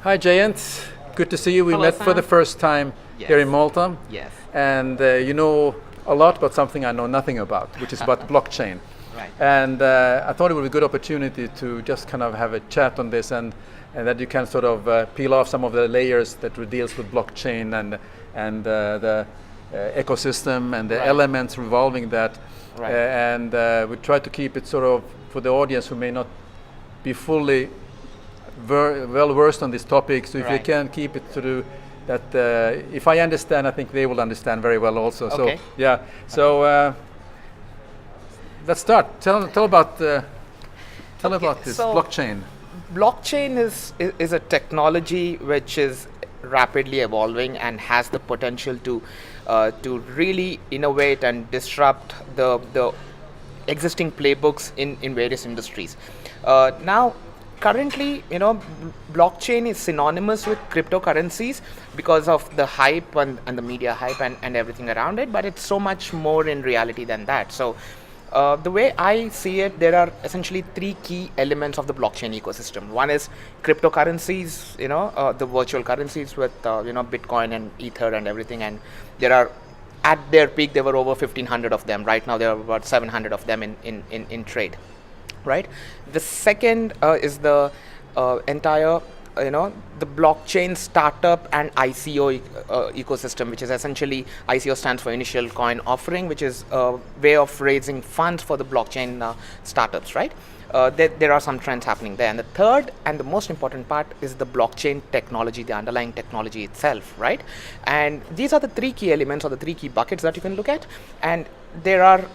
Hi, Jayant. Good to see you. We Hello, met for the Sam. first time here in Yes. Malta. Yes. And you know a lot about something I know nothing about, which is about blockchain. Right. And I thought it would be a good opportunity to just kind of have a chat on this and that you can sort of peel off some of the layers that deals with blockchain and the ecosystem and the Right. elements revolving that. Right. And we try to keep it sort of for the audience who may not be fully well versed on this topic. So if you Right. can keep it to that, if I understand, I think they will understand very well also. Okay. So yeah. So let's start. Tell about this so- blockchain. Blockchain is a technology which is rapidly evolving and has the potential to really innovate and disrupt the existing playbooks in various industries. Now, currently, blockchain is synonymous with cryptocurrencies because of the hype and the media hype and everything around it, but it's so much more in reality than that. So the way I see it, there are essentially three key elements of the blockchain ecosystem. One is cryptocurrencies, the virtual currencies with Bitcoin and Ether and everything, and there are at their peak there were over 1,500 of them. Right now there are about 700 of them in trade. Right. The second is the entire the blockchain startup and ICO ecosystem, which is essentially ICO stands for initial coin offering, which is a way of raising funds for the blockchain startups, right? There are some trends happening there. And the third and the most important part is the blockchain technology, the underlying technology itself, right? And these are the three key elements or the three key buckets that you can look at. And there are,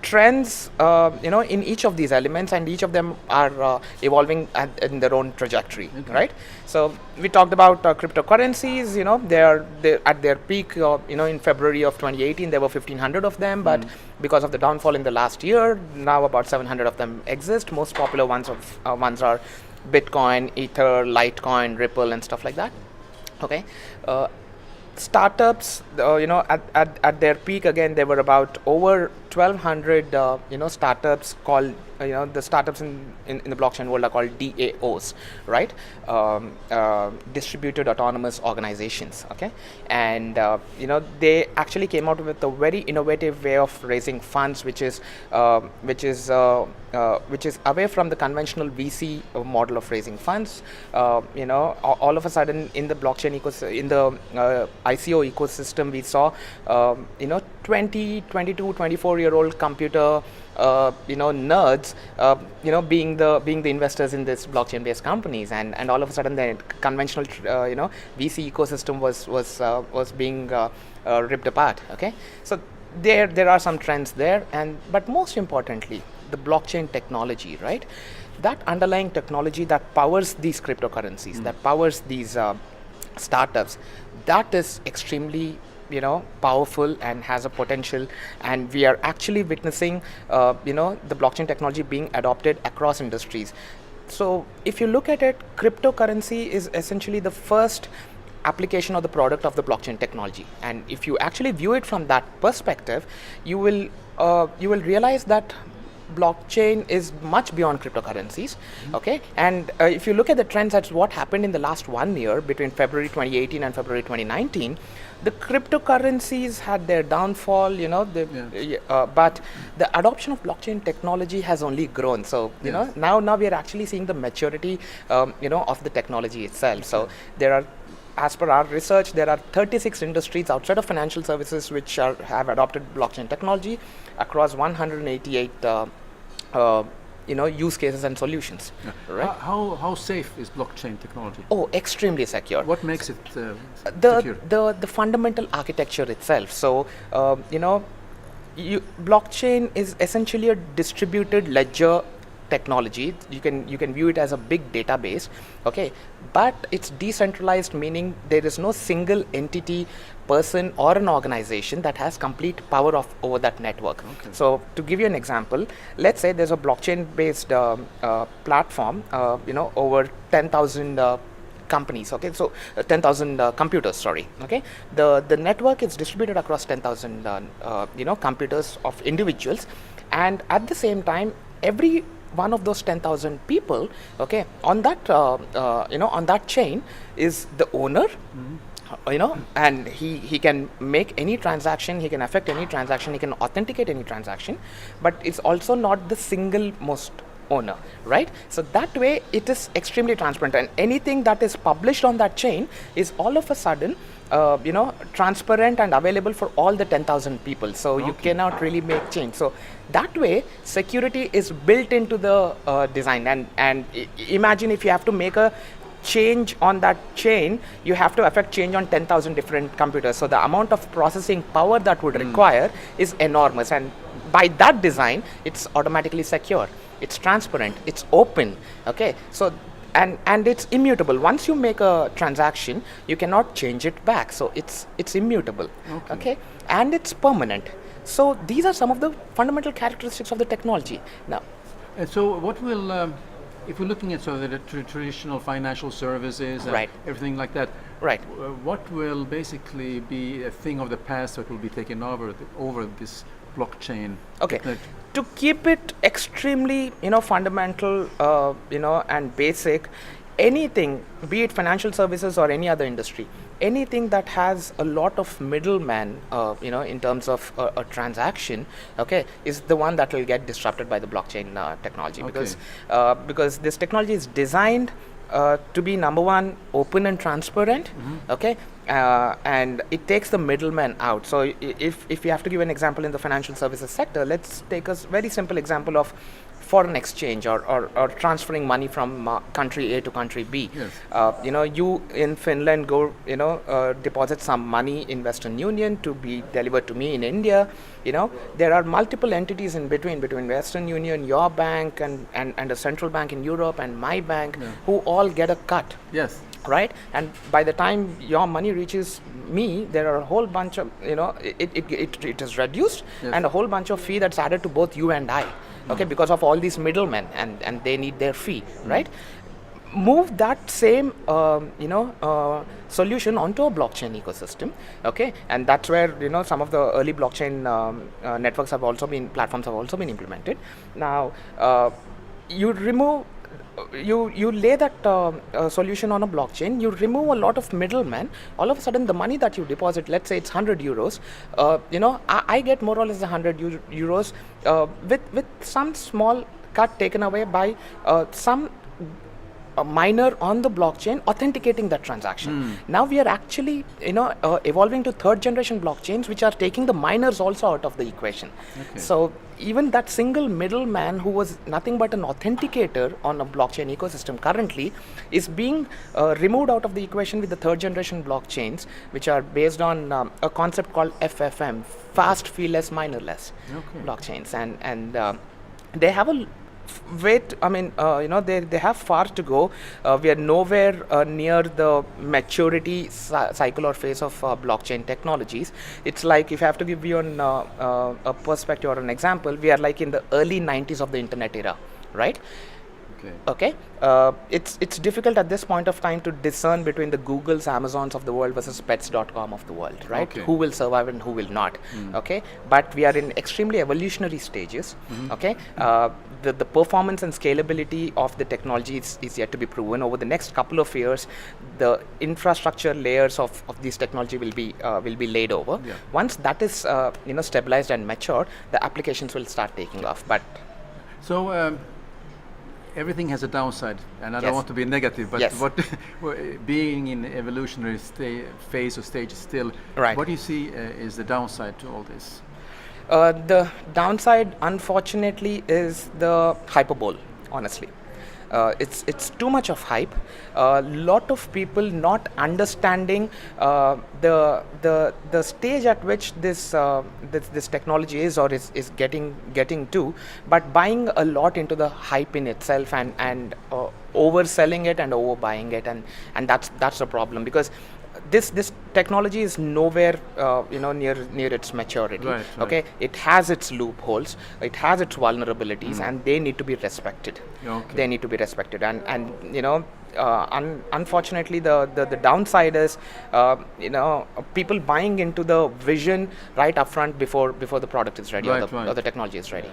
trends in each of these elements, and each of them are evolving in their own trajectory. Okay. Right? So we talked about cryptocurrencies. They're at their peak. In February of 2018 there were 1,500 of them, but because of the downfall in the last year, now about 700 of them exist. Most popular ones are Bitcoin, Ether, Litecoin, Ripple, and stuff like that. Okay. Startups, at their peak, again, there were about over 1,200 startups called the startups in the blockchain world are called DAOs, right? Distributed autonomous organizations. Okay. And they actually came out with a very innovative way of raising funds, which is away from the conventional VC model of raising funds. All of a sudden in the blockchain in the ICO ecosystem, we saw 20, 22, 24-year-old computer nerds being the investors in this blockchain based companies, and all of a sudden the conventional VC ecosystem was being ripped apart. Okay. So there are some trends there, but most importantly, the blockchain technology, right? That underlying technology that powers these cryptocurrencies, that powers these startups, that is extremely powerful and has a potential, and we are actually witnessing the blockchain technology being adopted across industries. So if you look at it, cryptocurrency is essentially the first application or the product of the blockchain technology, and if you actually view it from that perspective, you will realize that blockchain is much beyond cryptocurrencies. Okay. And if you look at the trends, that's what happened in the last 1 year between February 2018 and February 2019. The cryptocurrencies had their downfall, but the adoption of blockchain technology has only grown. So now we are actually seeing the maturity of the technology itself. So there are, as per our research, there are 36 industries outside of financial services which have adopted blockchain technology across 188 use cases and solutions. Yeah. Right? How safe is blockchain technology? Oh, extremely secure. What makes it secure? The fundamental architecture itself. So blockchain is essentially a distributed ledger technology. You can view it as a big database. Okay. But it's decentralized, meaning there is no single entity, person, or an organization that has complete power over that network. Okay. So to give you an example, let's say there's a blockchain based platform, over 10,000 companies. Okay, so 10,000 computers. Sorry. Okay, the network is distributed across 10,000 computers of individuals, and at the same time, every one of those 10,000 people, okay, on that on that chain is the owner, and he can make any transaction, he can affect any transaction, he can authenticate any transaction, but it's also not the single most owner, right? So that way it is extremely transparent, and anything that is published on that chain is all of a sudden transparent and available for all the 10,000 people. So you cannot really make change. So that way security is built into the design, and imagine if you have to make a change on that chain, you have to affect change on 10,000 different computers. So the amount of processing power that would require is enormous, and by that design it's automatically secure, it's transparent, it's open, okay? So and it's immutable. Once you make a transaction, you cannot change it back, so it's immutable, okay? And it's permanent. So these are some of the fundamental characteristics of the technology. Now, and so what will if we're looking at sort of the traditional financial services and everything like that, what will basically be a thing of the past that will be taken over this blockchain? Okay, to keep it extremely fundamental and basic, anything, be it financial services or any other industry, anything that has a lot of middlemen in terms of a transaction, okay, is the one that will get disrupted by the blockchain technology, because this technology is designed to be, number one, open and transparent, okay, and it takes the middleman out. So if you have to give an example in the financial services sector, let's take a very simple example of foreign exchange or transferring money from country A to country B. You in Finland go deposit some money in Western Union to be delivered to me in India. There are multiple entities in between Western Union, your bank, and a central bank in Europe, and my bank, who all get a cut. Right, and by the time your money reaches me, there are a whole bunch of it is reduced, and a whole bunch of fee that's added to both you and I, okay, because of all these middlemen, and they need their fee, right? Move that same solution onto a blockchain ecosystem, okay, and that's where some of the early blockchain networks have also been, platforms have also been implemented. Now you lay that solution on a blockchain, you remove a lot of middlemen. All of a sudden the money that you deposit, let's say it's 100 euros, I get more or less 100 euros with some small cut taken away by some miner on the blockchain authenticating that transaction. Now we are actually evolving to third generation blockchains, which are taking the miners also out of the equation. So even that single middleman, who was nothing but an authenticator on a blockchain ecosystem currently, is being removed out of the equation with the third generation blockchains, which are based on a concept called FFM, fast, feeless, minerless blockchains, and they have a they have far to go. We are nowhere near the maturity cycle or phase of blockchain technologies. It's like, if I have to give you a perspective or an example, we are like in the early 90s of the internet era, right? Okay. It's difficult at this point of time to discern between the Googles, Amazons of the world versus pets.com of the world, right? Who will survive and who will not, okay? But we are in extremely evolutionary stages, okay? The performance and scalability of the technology is yet to be proven. Over the next couple of years, the infrastructure layers of these technology will be laid over. Once that is stabilized and mature, the applications will start taking off. But so everything has a downside, and I don't want to be negative, but what being in evolutionary phase or stage still, what do you see is the downside to all this? The downside, unfortunately, is the hyperbole, honestly. It's too much of hype. A lot of people not understanding the stage at which this technology is or is getting to, but buying a lot into the hype in itself and overselling it and overbuying it, and that's the problem, because this technology is nowhere near its maturity. Okay, it has its loopholes, it has its vulnerabilities, and they need to be respected. They need to be respected, and unfortunately the downside is people buying into the vision right up front before the product is ready, or the technology is ready.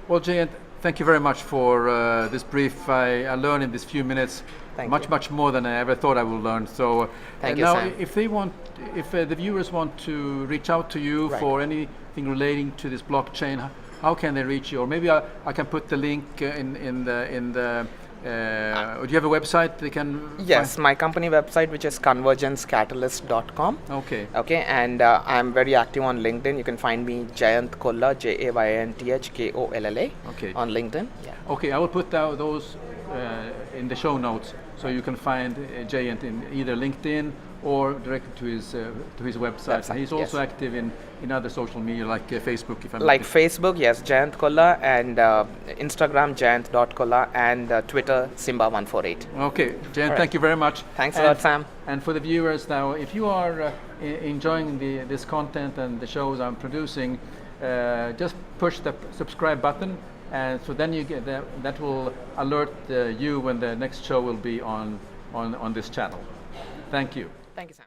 Well, Jayant, thank you very much for this brief. I learned in these few minutes much more than I ever thought I would learn. So thank you, now, Sam. if the viewers want to reach out to you for anything relating to this blockchain, how can they reach you? Or maybe I can put the link in the. Do you have a website they can? Yes, my company website, which is convergencecatalyst.com. Okay. Okay, and I'm very active on LinkedIn. You can find me Jayant Kolla, JAYANTHKOLLA. Okay. On LinkedIn. Yeah. Okay, I will put those in the show notes, so you can find Jayant in either LinkedIn or directly to his website. And he's also active in other social media like Facebook, if I'm like Facebook, yes, Jayant Kolla, and Instagram Jayant.Kolla, and Twitter Simba148. Okay, Jayant, thank you very much. Thanks a lot, Sam. And for the viewers now, if you are enjoying this content and the shows I'm producing, just push the subscribe button, and so then you get that will alert you when the next show will be on this channel. Thank you. Thank you, Sam.